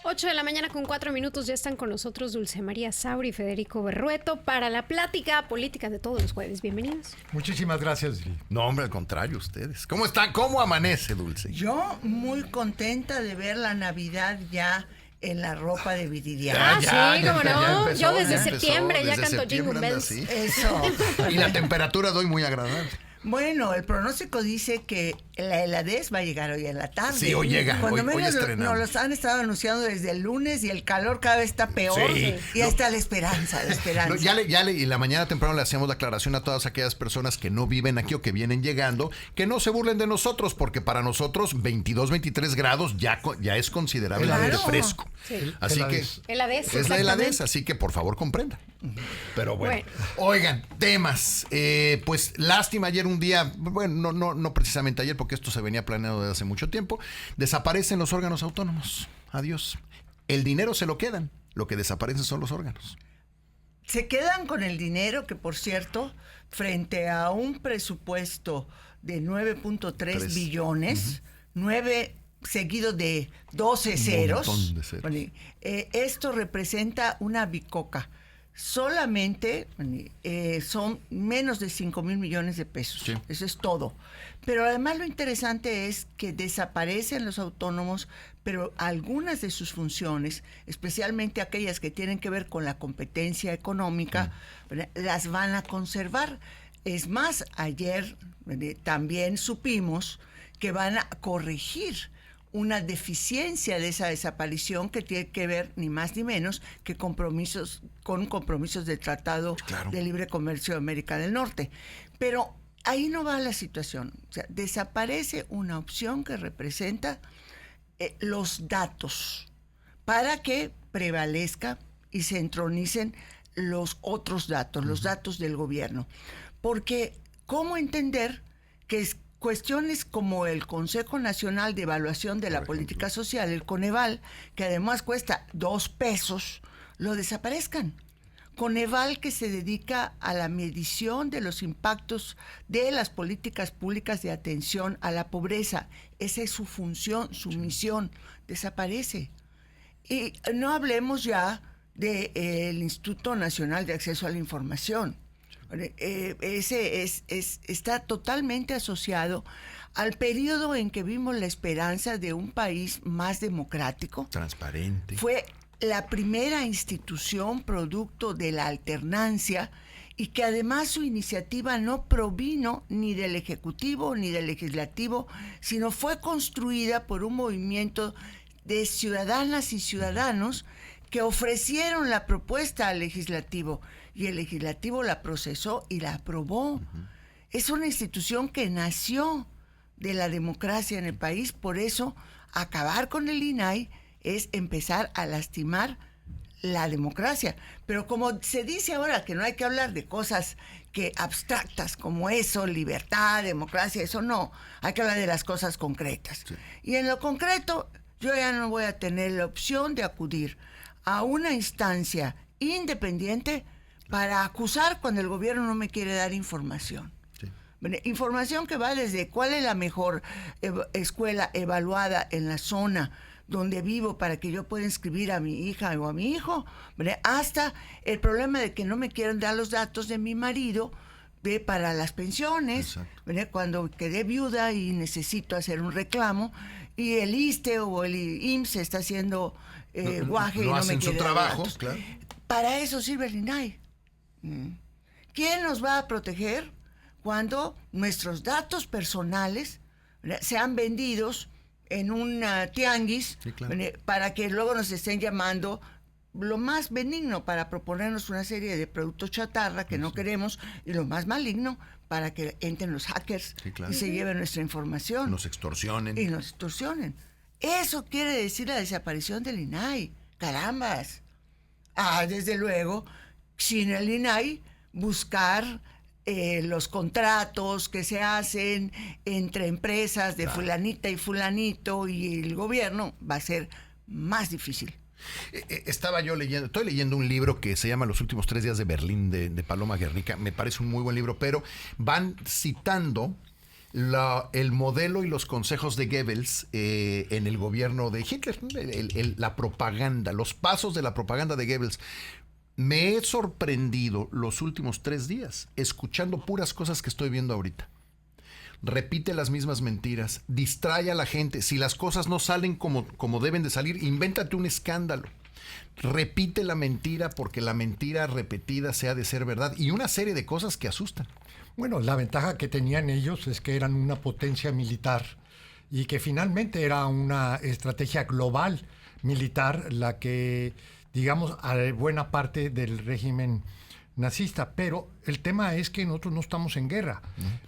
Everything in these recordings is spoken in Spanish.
8 de la mañana con 4 minutos. Ya están con nosotros Dulce María Sauri y Federico Berrueto para la plática política de todos los jueves. Bienvenidos. Muchísimas gracias. No, hombre, al contrario, ustedes. ¿Cómo están? ¿Cómo amanece, Dulce? Yo muy contenta de ver la Navidad ya en la ropa de Viridiana. Sí, cómo no. Empezó, Yo desde empezó, septiembre ya desde canto septiembre Jingle anda Bells. así. Eso. Y la temperatura de hoy muy agradable. Bueno, el pronóstico dice que la heladez va a llegar hoy en la tarde. Sí, hoy llega, Cuando hoy menos estrenamos. nos los han estado anunciando desde el lunes y el calor cada vez está peor. Sí. Y ahí está la esperanza, la esperanza. Y la mañana temprano le hacíamos la aclaración a todas aquellas personas que no viven aquí o que vienen llegando, que no se burlen de nosotros, porque para nosotros 22, 23 grados ya es considerablemente Claro. fresco. Sí. Así que Heladez, es la exactamente. heladez, así que por favor comprenda. Pero bueno. Bueno. Oigan, temas. Pues lástima, ayer un día, bueno, no precisamente ayer, porque esto se venía planeado desde hace mucho tiempo, desaparecen los órganos autónomos. Adiós. El dinero se lo quedan, lo que desaparecen son los órganos. Se quedan con el dinero que, por cierto, frente a un presupuesto de 9.3 billones, 9 seguido de 12 ceros. Montón de ceros. Bueno, esto representa una bicoca. Solamente son menos de 5,000 millones de pesos. Sí. Eso es todo. Pero además lo interesante es que desaparecen los autónomos, pero algunas de sus funciones, especialmente aquellas que tienen que ver con la competencia económica, las van a conservar. Es más, ayer también supimos que van a corregir una deficiencia de esa desaparición que tiene que ver ni más ni menos que con compromisos del Tratado de Libre Comercio de América del Norte. Pero ahí no va la situación. O sea, desaparece una opción que representa los datos para que prevalezca y se entronicen los otros datos, los datos del gobierno. Porque, ¿cómo entender que cuestiones como el Consejo Nacional de Evaluación de la Política Social, el Coneval, que además cuesta 2 pesos, lo desaparezcan? Coneval, que se dedica a la medición de los impactos de las políticas públicas de atención a la pobreza. Esa es su función, su misión. Desaparece. Y no hablemos ya del Instituto Nacional de Acceso a la Información. Ese está totalmente asociado al periodo en que vimos la esperanza de un país más democrático. Transparente. Fue la primera institución producto de la alternancia y que además su iniciativa no provino ni del Ejecutivo ni del Legislativo, sino fue construida por un movimiento de ciudadanas y ciudadanos que ofrecieron la propuesta al Legislativo y el Legislativo la procesó y la aprobó. Es una institución que nació de la democracia en el país, por eso acabar con el INAI es empezar a lastimar la democracia. Pero como se dice ahora que no hay que hablar de cosas que abstractas como eso, libertad, democracia, eso no, hay que hablar de las cosas concretas. Sí. Y en lo concreto, yo ya no voy a tener la opción de acudir a una instancia independiente para acusar cuando el gobierno no me quiere dar información. Sí. Información que va desde cuál es la mejor escuela evaluada en la zona donde vivo para que yo pueda inscribir a mi hija o a mi hijo, hasta el problema de que no me quieren dar los datos de mi marido para las pensiones, cuando quedé viuda y necesito hacer un reclamo, y el ISSSTE o el IMSS está haciendo guaje y no me quiere dar datos. Claro. Para eso sirve el INAI. ¿Quién nos va a proteger cuando nuestros datos personales sean vendidos en un tianguis, para que luego nos estén llamando lo más benigno para proponernos una serie de productos chatarra que no queremos, y lo más maligno para que entren los hackers y se lleven nuestra información? Nos extorsionen. Y nos extorsionen. Eso quiere decir la desaparición del INAI. ¡Carambas! Desde luego, sin el INAI, buscar los contratos que se hacen entre empresas de fulanita y fulanito y el gobierno va a ser más difícil. Estoy leyendo un libro que se llama Los últimos 3 días de Berlín, de Paloma Guernica. Me parece un muy buen libro, pero van citando el modelo y los consejos de Goebbels en el gobierno de Hitler, la propaganda, los pasos de la propaganda de Goebbels. Me he sorprendido los últimos 3 días escuchando puras cosas que estoy viendo ahorita. Repite las mismas mentiras, distrae a la gente. Si las cosas no salen como deben de salir, invéntate un escándalo. Repite la mentira porque la mentira repetida se ha de ser verdad. Y una serie de cosas que asustan. Bueno, la ventaja que tenían ellos es que eran una potencia militar y que finalmente era una estrategia global militar la que, digamos, a buena parte del régimen nazista, pero el tema es que nosotros no estamos en guerra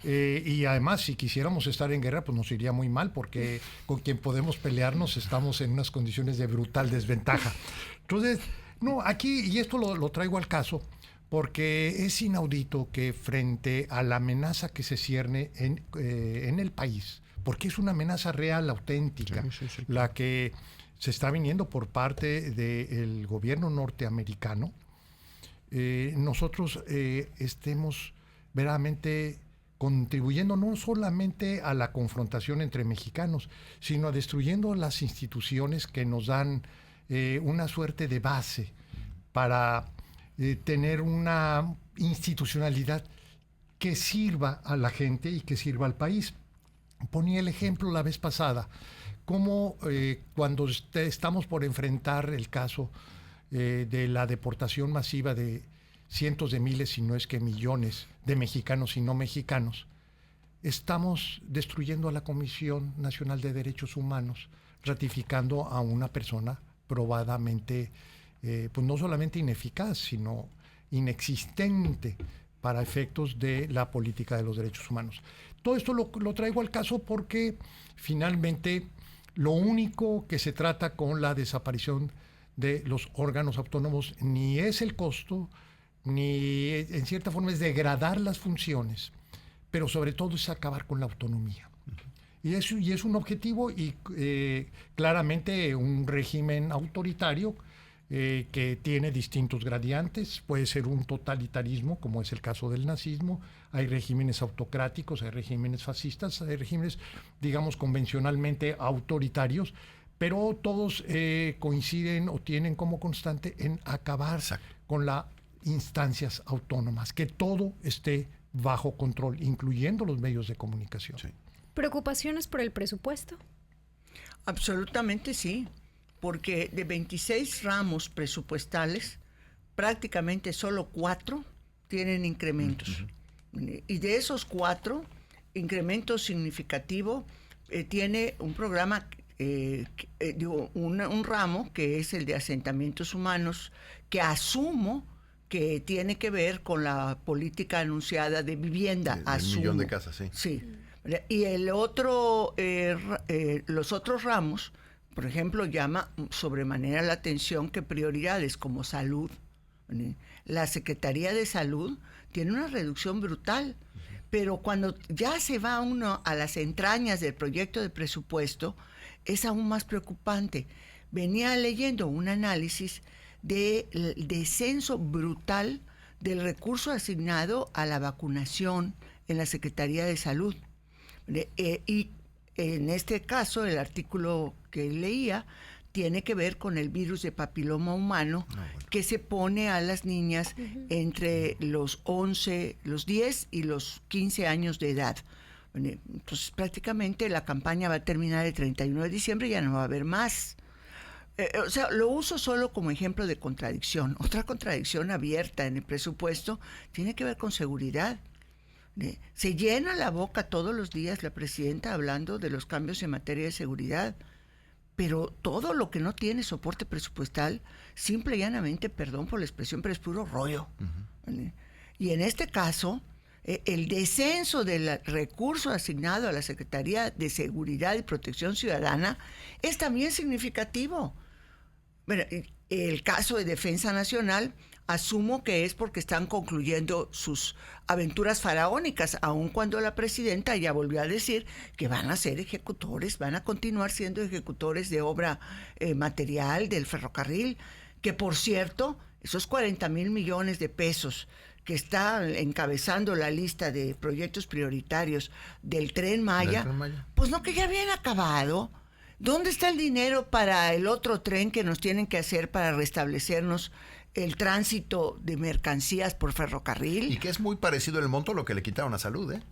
y además si quisiéramos estar en guerra pues nos iría muy mal porque con quien podemos pelearnos estamos en unas condiciones de brutal desventaja. Entonces, no, aquí, y esto lo traigo al caso, porque es inaudito que frente a la amenaza que se cierne en el país, porque es una amenaza real, auténtica, sí. La que se está viniendo por parte del gobierno norteamericano, nosotros estemos verdaderamente contribuyendo no solamente a la confrontación entre mexicanos, sino a destruyendo las instituciones que nos dan una suerte de base para tener una institucionalidad que sirva a la gente y que sirva al país. Ponía el ejemplo la vez pasada, como cuando estamos por enfrentar el caso de la deportación masiva de cientos de miles, si no es que millones de mexicanos y no mexicanos, estamos destruyendo a la Comisión Nacional de Derechos Humanos, ratificando a una persona probadamente, pues no solamente ineficaz, sino inexistente para efectos de la política de los derechos humanos. Todo esto lo traigo al caso porque finalmente lo único que se trata con la desaparición de los órganos autónomos ni es el costo, ni en cierta forma es degradar las funciones, pero sobre todo es acabar con la autonomía. Y es un objetivo y claramente un régimen autoritario que tiene distintos gradientes. Puede ser un totalitarismo, como es el caso del nazismo. Hay regímenes autocráticos, hay regímenes fascistas, hay regímenes, digamos, convencionalmente autoritarios, pero todos coinciden o tienen como constante en acabar con las instancias autónomas, que todo esté bajo control, incluyendo los medios de comunicación. Sí. ¿Preocupaciones por el presupuesto? Absolutamente sí, porque de 26 ramos presupuestales, prácticamente solo 4 tienen incrementos. Y de esos 4, incremento significativo tiene un programa, un ramo que es el de asentamientos humanos, que asumo que tiene que ver con la política anunciada de vivienda. El millón de casas, sí. Sí. Y el otro, los otros ramos, por ejemplo, llama sobremanera la atención que prioridades como salud. La Secretaría de Salud tiene una reducción brutal, pero cuando ya se va uno a las entrañas del proyecto de presupuesto, es aún más preocupante. Venía leyendo un análisis del descenso brutal del recurso asignado a la vacunación en la Secretaría de Salud. Y en este caso, el artículo que leía tiene que ver con el virus de papiloma humano que se pone a las niñas entre los 10 y los 15 años de edad. Entonces, prácticamente la campaña va a terminar el 31 de diciembre y ya no va a haber más. O sea, lo uso solo como ejemplo de contradicción. Otra contradicción abierta en el presupuesto tiene que ver con seguridad. Se llena la boca todos los días la presidenta hablando de los cambios en materia de seguridad, pero todo lo que no tiene soporte presupuestal, simple y llanamente, perdón por la expresión, pero es puro rollo. Y en este caso, el descenso del recurso asignado a la Secretaría de Seguridad y Protección Ciudadana es también significativo. Bueno, el caso de Defensa Nacional, asumo que es porque están concluyendo sus aventuras faraónicas, aun cuando la presidenta ya volvió a decir que van a ser ejecutores, van a continuar siendo ejecutores de obra material del ferrocarril, que por cierto, esos 40,000 millones de pesos que está encabezando la lista de proyectos prioritarios del Tren Maya, pues no, que ya habían acabado. ¿Dónde está el dinero para el otro tren que nos tienen que hacer para restablecernos el tránsito de mercancías por ferrocarril? Y que es muy parecido el monto a lo que le quitaron a salud, ¿eh?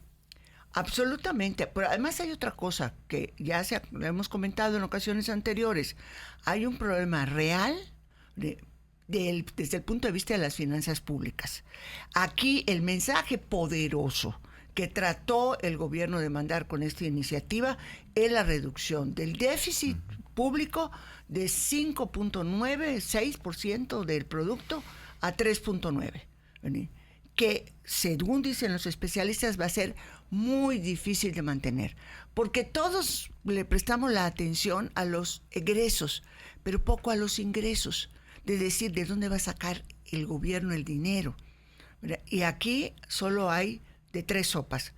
Absolutamente, pero además hay otra cosa que ya lo hemos comentado en ocasiones anteriores. Hay un problema real desde el punto de vista de las finanzas públicas. Aquí el mensaje poderoso que trató el gobierno de mandar con esta iniciativa es la reducción del déficit público de 5.96% del producto a 3.9%, que según dicen los especialistas va a ser muy difícil de mantener, porque todos le prestamos la atención a los egresos, pero poco a los ingresos, de decir de dónde va a sacar el gobierno el dinero. Y aquí solo hay de tres sopas: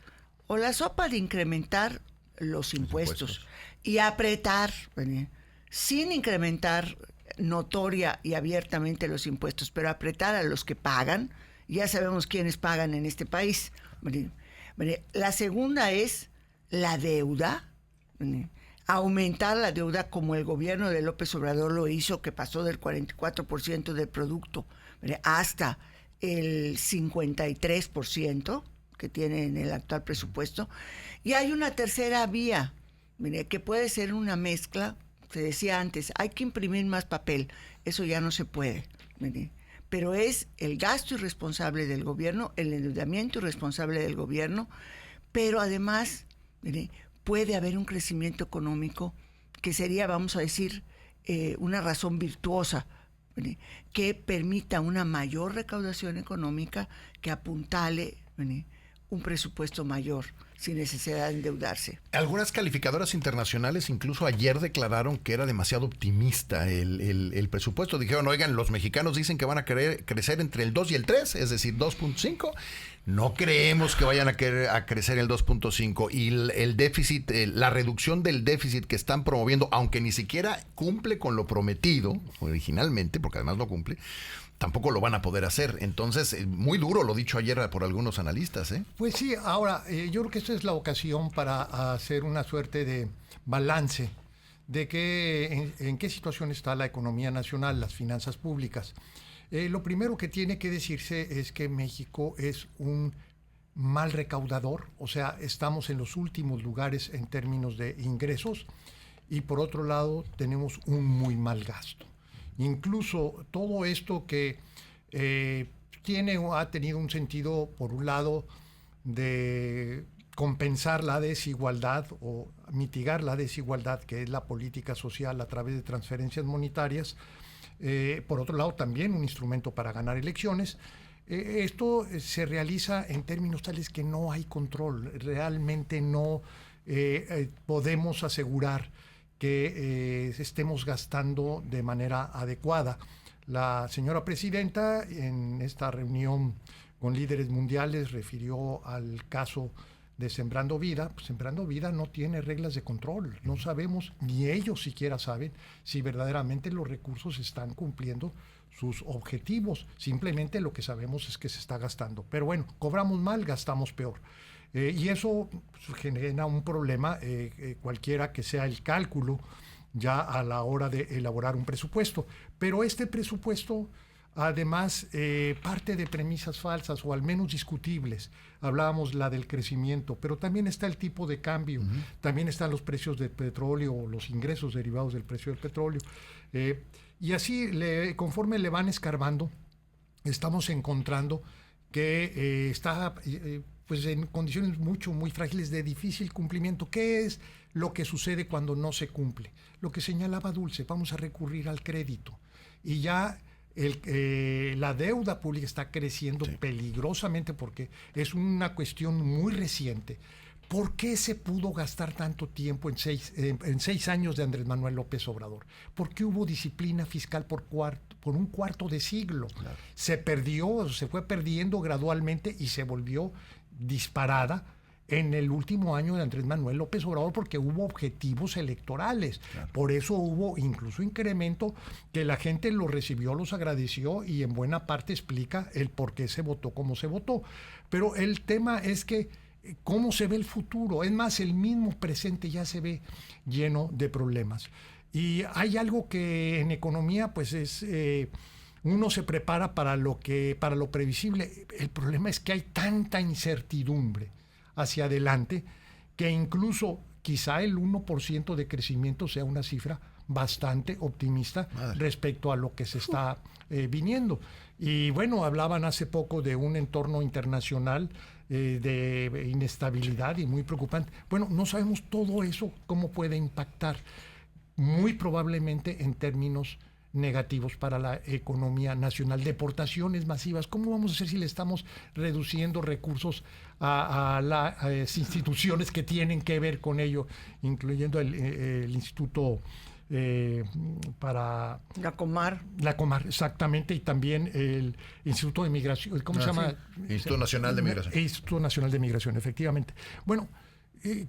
o la sopa de incrementar los impuestos y apretar, sin incrementar notoria y abiertamente los impuestos, pero apretar a los que pagan. Ya sabemos quiénes pagan en este país. La segunda es la deuda, aumentar la deuda como el gobierno de López Obrador lo hizo, que pasó del 44% del producto hasta el 53% que tiene en el actual presupuesto. Y hay una tercera vía, que puede ser una mezcla. Se decía antes, hay que imprimir más papel. Eso ya no se puede. Pero es el gasto irresponsable del gobierno, el endeudamiento irresponsable del gobierno, pero además puede haber un crecimiento económico que sería, vamos a decir, una razón virtuosa, que permita una mayor recaudación económica, que apuntale un presupuesto mayor sin necesidad de endeudarse. Algunas calificadoras internacionales incluso ayer declararon que era demasiado optimista el presupuesto. Dijeron, oigan, los mexicanos dicen que van a querer crecer entre el 2 y el 3, es decir, 2.5. No creemos que vayan a crecer el 2.5. Y el déficit, la reducción del déficit que están promoviendo, aunque ni siquiera cumple con lo prometido originalmente, porque además no cumple, tampoco lo van a poder hacer. Entonces, muy duro lo dicho ayer por algunos analistas, ¿eh? Pues sí, ahora, yo creo que esta es la ocasión para hacer una suerte de balance de en qué situación está la economía nacional, las finanzas públicas. Lo primero que tiene que decirse es que México es un mal recaudador, o sea, estamos en los últimos lugares en términos de ingresos, y por otro lado tenemos un muy mal gasto. Incluso todo esto que ha tenido un sentido, por un lado, de compensar la desigualdad o mitigar la desigualdad, que es la política social a través de transferencias monetarias. Por otro lado, también un instrumento para ganar elecciones. Esto se realiza en términos tales que no hay control. Realmente no podemos asegurar que estemos gastando de manera adecuada. La señora presidenta, en esta reunión con líderes mundiales, refirió al caso de Sembrando Vida. Pues Sembrando Vida no tiene reglas de control. No sabemos, ni ellos siquiera saben, si verdaderamente los recursos están cumpliendo sus objetivos. Simplemente lo que sabemos es que se está gastando. Pero bueno, cobramos mal, gastamos peor. Y eso genera un problema, cualquiera que sea el cálculo ya a la hora de elaborar un presupuesto. Pero este presupuesto, además, parte de premisas falsas o al menos discutibles. Hablábamos la del crecimiento, pero también está el tipo de cambio, también están los precios del petróleo o los ingresos derivados del precio del petróleo. Y así, conforme le van escarbando, estamos encontrando que está pues en condiciones muy frágiles de difícil cumplimiento. ¿Qué es lo que sucede cuando no se cumple? Lo que señalaba Dulce, vamos a recurrir al crédito. Y ya la deuda pública está creciendo peligrosamente, porque es una cuestión muy reciente. ¿Por qué se pudo gastar tanto tiempo en 6 años de Andrés Manuel López Obrador? ¿Por qué hubo disciplina fiscal por un cuarto de siglo? Claro. Se fue perdiendo gradualmente y se volvió disparada en el último año de Andrés Manuel López Obrador porque hubo objetivos electorales. Claro. Por eso hubo incluso incremento que la gente lo recibió, los agradeció y en buena parte explica el por qué se votó como se votó. Pero el tema es que cómo se ve el futuro. Es más, el mismo presente ya se ve lleno de problemas. Y hay algo que en economía pues es... uno se prepara para lo previsible. El problema es que hay tanta incertidumbre hacia adelante que incluso quizá el 1% de crecimiento sea una cifra bastante optimista respecto a lo que se está viniendo. Y bueno, hablaban hace poco de un entorno internacional de inestabilidad y muy preocupante. Bueno, no sabemos todo eso cómo puede impactar, muy probablemente en términos negativos para la economía nacional. Deportaciones masivas, ¿cómo vamos a hacer si le estamos reduciendo recursos a las instituciones que tienen que ver con ello, incluyendo el Instituto para... La Comar. La Comar, exactamente, y también el Instituto de Migración, ¿cómo se llama? Sí. Instituto Nacional de Migración. Instituto Nacional de Migración, efectivamente. Bueno,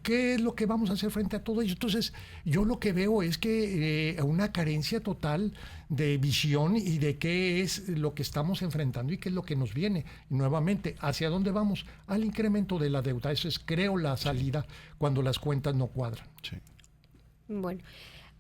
¿qué es lo que vamos a hacer frente a todo ello? Entonces, yo lo que veo es que una carencia total de visión y de qué es lo que estamos enfrentando y qué es lo que nos viene. Y nuevamente, ¿hacia dónde vamos? Al incremento de la deuda. Eso es, creo, la salida cuando las cuentas no cuadran. Sí. Bueno,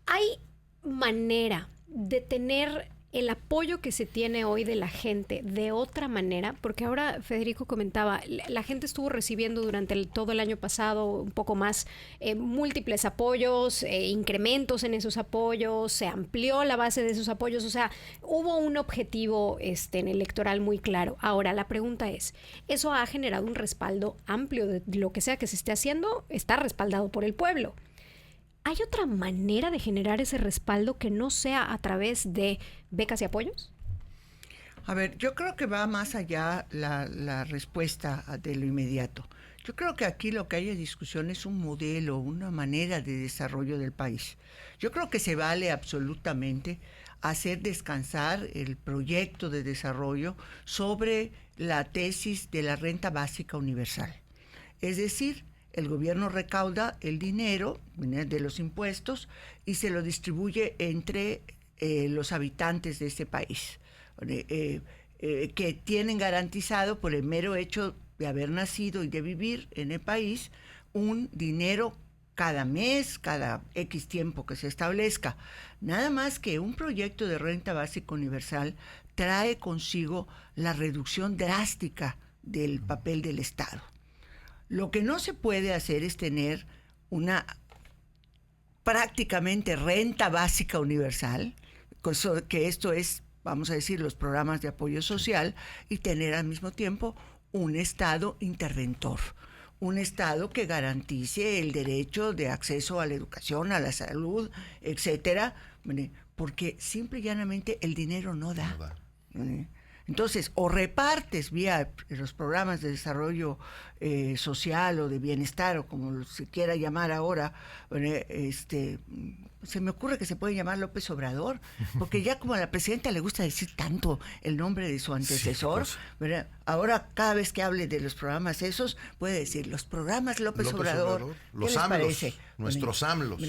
¿hay manera de tener el apoyo que se tiene hoy de la gente de otra manera? Porque ahora Federico comentaba, la gente estuvo recibiendo durante todo el año pasado un poco más múltiples apoyos, incrementos en esos apoyos, se amplió la base de esos apoyos, o sea, hubo un objetivo electoral muy claro. Ahora, la pregunta es, ¿eso ha generado un respaldo amplio de lo que sea que se esté haciendo? Está respaldado por el pueblo. ¿Hay otra manera de generar ese respaldo que no sea a través de becas y apoyos? A ver, yo creo que va más allá la respuesta de lo inmediato. Yo creo que aquí lo que hay en discusión es un modelo, una manera de desarrollo del país. Yo creo que se vale absolutamente hacer descansar el proyecto de desarrollo sobre la tesis de la renta básica universal. Es decir, el gobierno recauda el dinero de los impuestos y se lo distribuye entre los habitantes de este país, que tienen garantizado por el mero hecho de haber nacido y de vivir en el país un dinero cada mes, cada X tiempo que se establezca. Nada más que un proyecto de renta básica universal trae consigo la reducción drástica del papel del Estado. Lo que no se puede hacer es tener una prácticamente renta básica universal, que esto es, vamos a decir, los programas de apoyo social, y tener al mismo tiempo un Estado interventor, un Estado que garantice el derecho de acceso a la educación, a la salud, etcétera, porque simple y llanamente el dinero no da. Entonces, o repartes vía los programas de desarrollo social o de bienestar, o como se quiera llamar ahora, se me ocurre que se puede llamar López Obrador, porque ya como a la presidenta le gusta decir tanto el nombre de su antecesor, sí, pues. Ahora cada vez que hable de los programas esos, puede decir los programas López Obrador. Los AMLOs, nuestros AMLOs.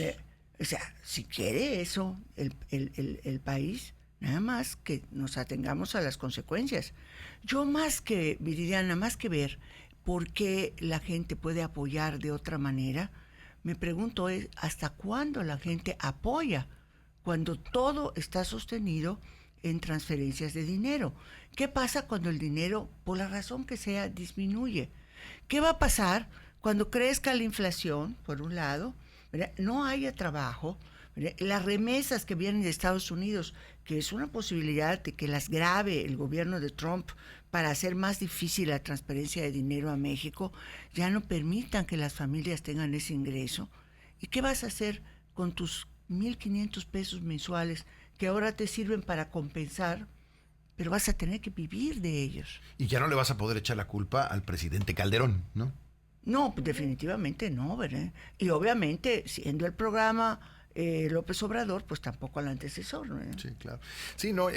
O sea, si quiere eso el país, nada más que nos atengamos a las consecuencias. Yo Viridiana, más que ver por qué la gente puede apoyar de otra manera, me pregunto es hasta cuándo la gente apoya cuando todo está sostenido en transferencias de dinero. ¿Qué pasa cuando el dinero, por la razón que sea, disminuye? ¿Qué va a pasar cuando crezca la inflación, por un lado, ¿verdad? No haya trabajo, ¿verdad? Las remesas que vienen de Estados Unidos, que es una posibilidad de que las grave el gobierno de Trump para hacer más difícil la transferencia de dinero a México, ya no permitan que las familias tengan ese ingreso. ¿Y qué vas a hacer con tus 1,500 pesos mensuales que ahora te sirven para compensar, pero vas a tener que vivir de ellos? Y ya no le vas a poder echar la culpa al presidente Calderón, ¿no? No, definitivamente no, ¿verdad? Y obviamente, siendo el programa López Obrador, pues tampoco al antecesor, ¿no? Sí, claro. Sí, no,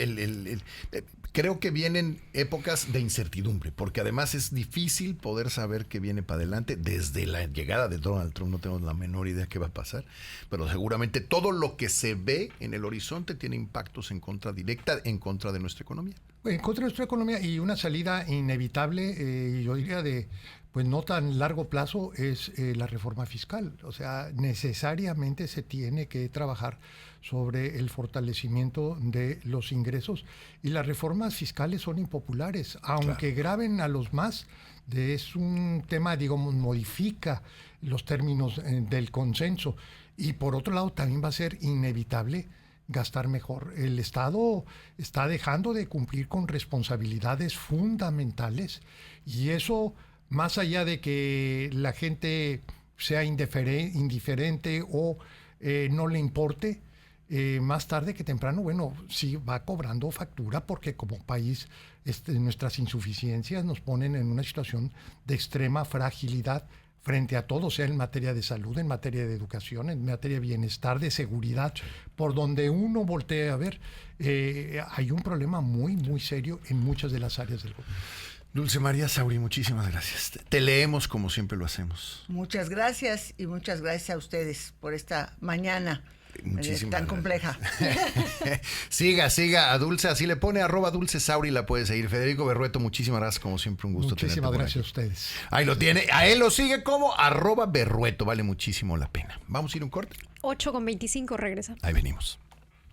creo que vienen épocas de incertidumbre, porque además es difícil poder saber qué viene para adelante. Desde la llegada de Donald Trump no tenemos la menor idea qué va a pasar, pero seguramente todo lo que se ve en el horizonte tiene impactos directa en contra de nuestra economía. En contra de nuestra economía, y una salida inevitable, yo diría de pues no tan largo plazo, es la reforma fiscal. O sea, necesariamente se tiene que trabajar sobre el fortalecimiento de los ingresos, y las reformas fiscales son impopulares, aunque graven a los más. Es un tema, digamos, modifica los términos del consenso, y por otro lado también va a ser inevitable gastar mejor. El Estado está dejando de cumplir con responsabilidades fundamentales, y eso, más allá de que la gente sea indiferente o no le importe, más tarde que temprano, bueno, sí va cobrando factura, porque como país nuestras insuficiencias nos ponen en una situación de extrema fragilidad frente a todo, sea en materia de salud, en materia de educación, en materia de bienestar, de seguridad. Por donde uno voltee a ver, hay un problema muy, muy serio en muchas de las áreas del gobierno. Dulce María Sauri, muchísimas gracias. Te leemos como siempre lo hacemos. Muchas gracias, y muchas gracias a ustedes por esta mañana tan compleja. Siga a Dulce, así le pone @Dulce Sauri, la puede seguir. Federico Berrueto, muchísimas gracias, como siempre, un gusto. Muchísimas gracias a ustedes. Ahí lo tiene, a él lo sigue como @Berrueto, vale muchísimo la pena. Vamos a ir a un corte. 8:25, regresa. Ahí venimos.